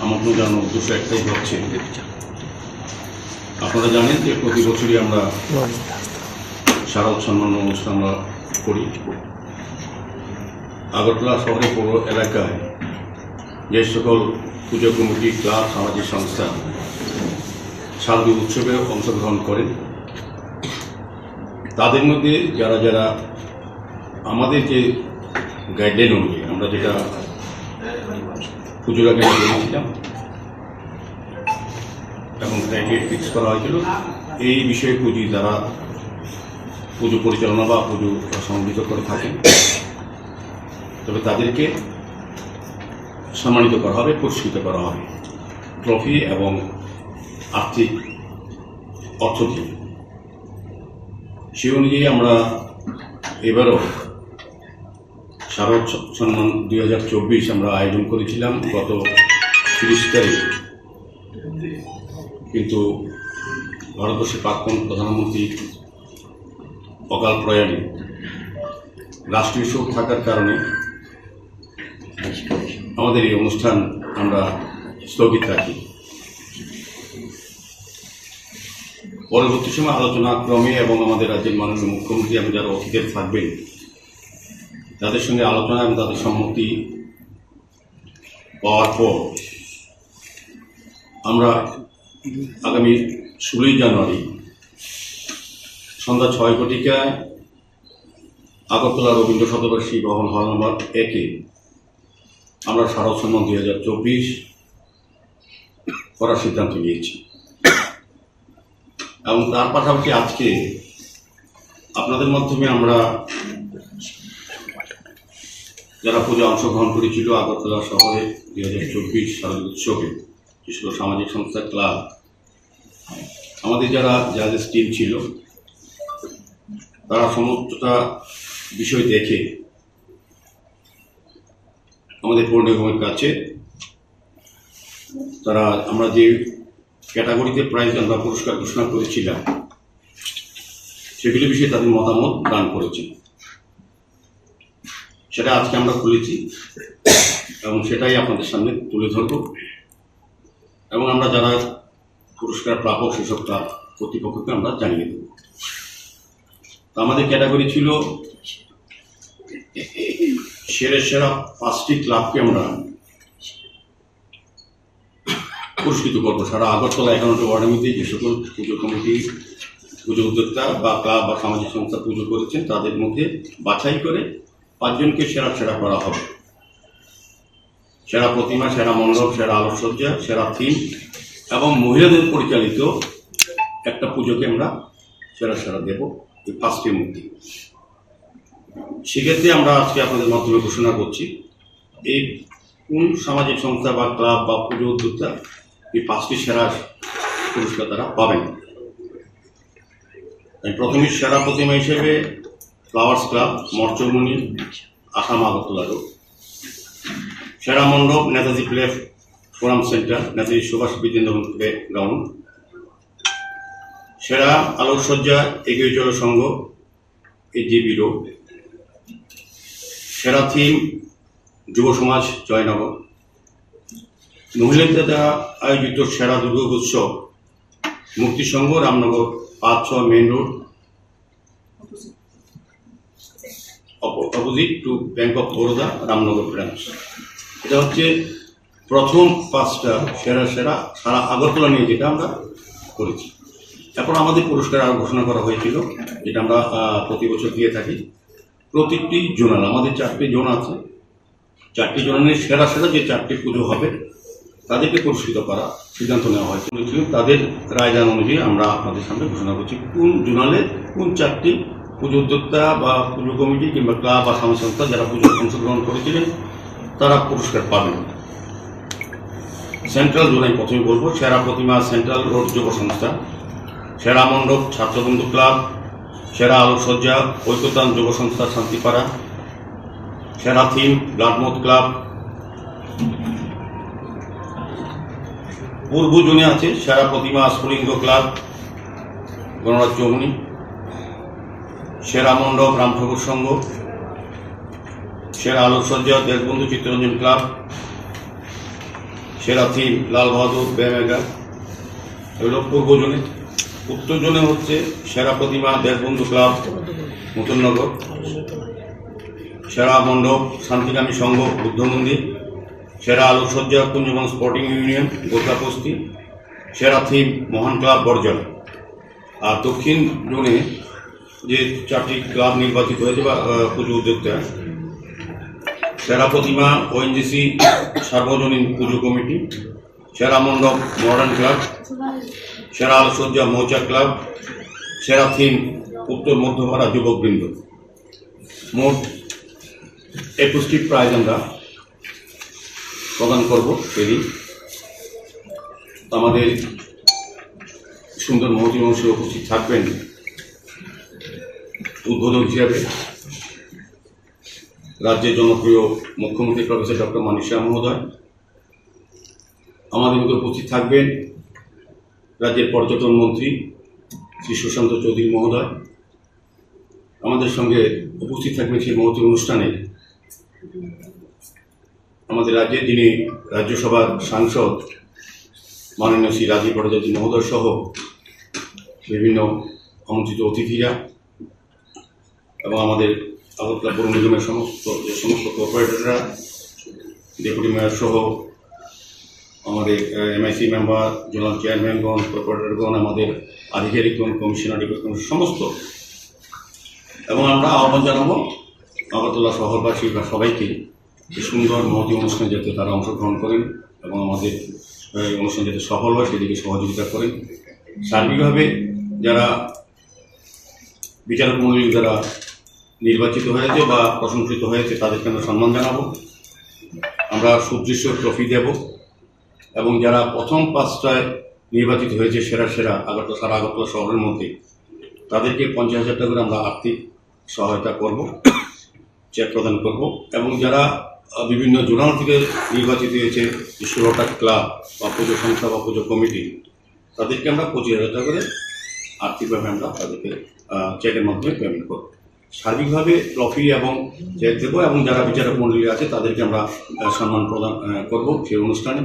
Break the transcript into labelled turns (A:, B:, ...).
A: আমন্ত্রণ জানানোর উদ্দেশ্য একটাই হচ্ছে, আপনারা জানেন যে প্রতি বছরই আমরা শারদ সম্মান অনুষ্ঠান আমরা করি। আগরতলা শহরের পৌর এলাকায় যে সকল পুজো কমিটি, ক্লাব, সামাজিক সংস্থা শারদীয় উৎসবে অংশগ্রহণ করেন, তাদের মধ্যে যারা যারা আমাদের যে গাইডলাইন অনুযায়ী আমরা যেটা পুজোর আগে বলেছিলাম এবং ক্রাইটেরিয়া ফিক্স করা হয়েছিল, এই বিষয়ে যারা পুজো পরিচালনা বা পুজো সংগঠিত করে থাকেন, তবে তাদেরকে সম্মানিত করা হবে, পুরস্কৃত করা হবে ট্রফি এবং আর্থিক অর্থ দিয়ে। সেই অনুযায়ী আমরা এবারও শারদ সম্মান 2024 আমরা আয়োজন করেছিলাম গত 30 তারিখ, কিন্তু ভারতবর্ষের প্রাক্তন প্রধানমন্ত্রী অকাল প্রয়াণে রাষ্ট্রীয় শোক থাকার কারণে আমাদের এই অনুষ্ঠান আমরা স্থগিত রাখি। পরবর্তী সময় আলোচনা ক্রমে এবং আমাদের রাজ্যের মাননীয় মুখ্যমন্ত্রী এবং যারা অতিথি থাকবেন তাদের সঙ্গে আলোচনা এবং তাদের সম্মতি পাওয়ার পর আমরা আগামী 16 জানুয়ারি সন্ধ্যা 6 ঘটিকায় আগরতলা রবীন্দ্র শতবার্ষিকী ভবন হল নম্বর 1-এ আমরা শারদ সম্মান 2024 করার সিদ্ধান্ত নিয়েছি। এবং তার পাশাপাশি আজকে আপনাদের মাধ্যমে আমরা যারা পুজো অংশগ্রহণ করেছিল আগরতলা শহরে 2024 শারদ উৎসবে, বিশেষ করে সামাজিক সংস্থা, ক্লাব, আমাদের যারা জাজেস টিম ছিল, তারা সমস্তটা বিষয় দেখে আমাদের পৌর নিগমের কাছে তারা আমরা যে ক্যাটাগরিতে প্রাইজ আমরা পুরস্কার ঘোষণা করেছিলাম সেগুলির বিষয়ে তাদের মতামত দান করেছে। সেটা আজকে আমরা খুলেছি এবং সেটাই আপনাদের সামনে তুলে ধরব এবং আমরা যারা পুরস্কার প্রাপক সেসব কর্তৃপক্ষকে আমরা জানিয়ে দেব। আমাদের ক্যাটাগরি ছিল সেরা 5টি ক্লাবকে আমরা পুরস্কৃত করবো। সারা আগরতলা 11টি ওয়ার্ডের মধ্যে যে সকল পুজো কমিটি, পুজো উদ্যোক্তা বা ক্লাব বা সামাজিক সংস্থা পুজো করেছেন তাদের মধ্যে বাছাই করে 5 জনকে সেরা করা হবে। সেরা প্রতিমা, সেরা মণ্ডপ, সেরা আলোকসজ্জা, সেরা থিম এবং মহিলাদের পরিচালিত একটা পুজোকে আমরা সেরা দেব এই 5টির মধ্যে। সেক্ষেত্রে আমরা আজকে আপনাদের মাধ্যমে ঘোষণা করছি এই কোন সামাজিক সংস্থা বা ক্লাব বা পুজো উদ্যোক্তা এই 5টি সেরা পুরস্কার তারা পাবেন। প্রথমে সেরা প্রতিমা হিসেবে ফ্লাওয়ার্স ক্লাব, মর্চমণি, আসাম, আগরতলা রোড। সেরা মণ্ডপ Netaji play forum centre, Netaji Subhash বিদ্যেন্দ্র প্লে গ্রাউন্ড। সেরা আলোকসজ্জা এগিয়ে চলো সংঘ, এজিবি রোড। সেরা থিম যুব সমাজ, জয়নগর। মহিলাদের দ্বারা আয়োজিত সেরা দুর্গা উৎসব মুক্তি সংঘ, Ramnagar 5-6 main road, opposite to bank of Baroda, Ramnagar branch. এটা হচ্ছে প্রথম 5টা সেরা সারা আগরতলা নিয়ে যেটা আমরা করেছি। তারপর আমাদের পুরস্কার আরও ঘোষণা করা হয়েছিল, যেটা আমরা প্রতি বছর দিয়ে থাকি। প্রতিটি জোনাল, আমাদের 4টি জোন আছে, 4টি জোনের সেরা যে 4টি পুজো হবে তাদেরকে পুরস্কৃত করা সিদ্ধান্ত নেওয়া হয়েছিল। তাদের রায়দান অনুযায়ী আমরা আপনাদের সামনে ঘোষণা করছি কোন জোনালে কোন 4টি পুজো উদ্যোক্তা বা পুজো কমিটি কিংবা ক্লাব বা সামাজিক সংস্থা যারা পুজো অংশগ্রহণ করেছিলেন তারা পুরস্কার পাবেন। সেন্ট্রাল জোনে প্রথমে বলবো, সেরা প্রতিমা সেন্ট্রাল রোড যুব সংস্থা, সেরা মণ্ডপ ছাত্রবন্ধু ক্লাব, সেরা আলোকসজ্জা ঐক্যতান যুব সংস্থা শান্তিপাড়া, সেরা থিম ব্লাডমথ ক্লাব। পূর্ব জোনে আছে সেরা প্রতিমা স্ফুলিঙ্গ ক্লাব, গণরাজ চৌমনি। সেরা মণ্ডপ রামঠাকুর সংঘ, সেরা আলোকসজ্জা দেশবন্ধু চিত্তরঞ্জন ক্লাব, সেরা থিম লাল বাহাদুর ব্যায়ামাগার, এগুলো পূর্ব জোনে। উত্তর জোনে হচ্ছে সেরা প্রতিমা দেশবন্ধু ক্লাব মুতননগর, সেরা মণ্ডপ শান্তিকামী সংঘ বুদ্ধ মন্দির, সেরা আলোকসজ্জা কুঞ্জবন স্পোর্টিং ইউনিয়ন গোদলাপস্তি, সেরা থিম মহান ক্লাব বর্জল। আর দক্ষিণ জোনে যে 4টি ক্লাব নির্বাচিত হয়েছে বা পুজো উদ্যোক্তা, সেরা প্রতিমা ওএনজিসি সার্বজনীন পুজো কমিটি, সেরা মণ্ডপ মডার্ন ক্লাব, সেরা আলোকসজ্জা মৌচাক ক্লাব, সেরা থিম উত্তর মধ্যপাড়া যুবকবৃন্দ। মোট 21টি প্রাইজ আমরা প্রদান করব সেদিন। আমাদের সুন্দর মহতি অংশে উপস্থিত থাকবেন উদ্বোধক হিসাবে রাজ্যের জনপ্রিয় মুখ্যমন্ত্রী প্রফেসর ডক্টর মানিক সাহা মহোদয়। আমাদের মধ্যে উপস্থিত থাকবেন রাজ্যের পর্যটন মন্ত্রী শ্রী সুশান্ত চৌধুরী মহোদয়। আমাদের সঙ্গে উপস্থিত থাকবেন সেই মহতী অনুষ্ঠানে আমাদের রাজ্যের যিনি রাজ্যসভার সাংসদ মাননীয় শ্রী রাজীব ভট্টাচার্য মহোদয় সহ বিভিন্ন আমন্ত্রিত অতিথিরা এবং আমাদের আগরতলা পৌর নিগমের সমস্ত কর্পোরেটররা, ডেপুটি মেয়র সহ আমাদের এমআইসি মেম্বার, জোনাল চেয়ারম্যানগণ, কর্পোরেটরগণ, আমাদের আধিকারিকগণ, কমিশনার, ডেপুটি কমিশনার সমস্ত। এবং আমরা আহ্বান জানাবো আগরতলা শহরবাসী বা সবাইকে এই সুন্দর মহতী অনুষ্ঠানে যাতে তারা অংশগ্রহণ করেন এবং আমাদের অনুষ্ঠান যাতে সফল হয় সেদিকে সহযোগিতা করেন। সার্বিকভাবে যারা বিচারক মণ্ডলী যারা নির্বাচিত হয়েছে বা প্রশংসিত হয়েছে তাদেরকে আমরা সম্মান জানাবো, আমরা সুদৃশ্য ট্রফি দেব এবং যারা প্রথম 5টায় নির্বাচিত হয়েছে সারা আগরতলা শহরের মধ্যে তাদেরকে 50,000 টাকা করে আমরা আর্থিক সহায়তা করব, চেক প্রদান করব। এবং যারা বিভিন্ন জোনাল থেকে নির্বাচিত হয়েছে 16টা ক্লাব বা পুজো সংস্থা বা পুজো কমিটি তাদেরকে আমরা 25,000 টাকা করে আর্থিকভাবে আমরা তাদেরকে চেকের মাধ্যমে পেমেন্ট করব। সার্বিকভাবে ট্রফি এবং চেক দেবো এবং যারা বিচারক মণ্ডলী আছে তাদেরকে আমরা সম্মান প্রদান করব সেই অনুষ্ঠানে।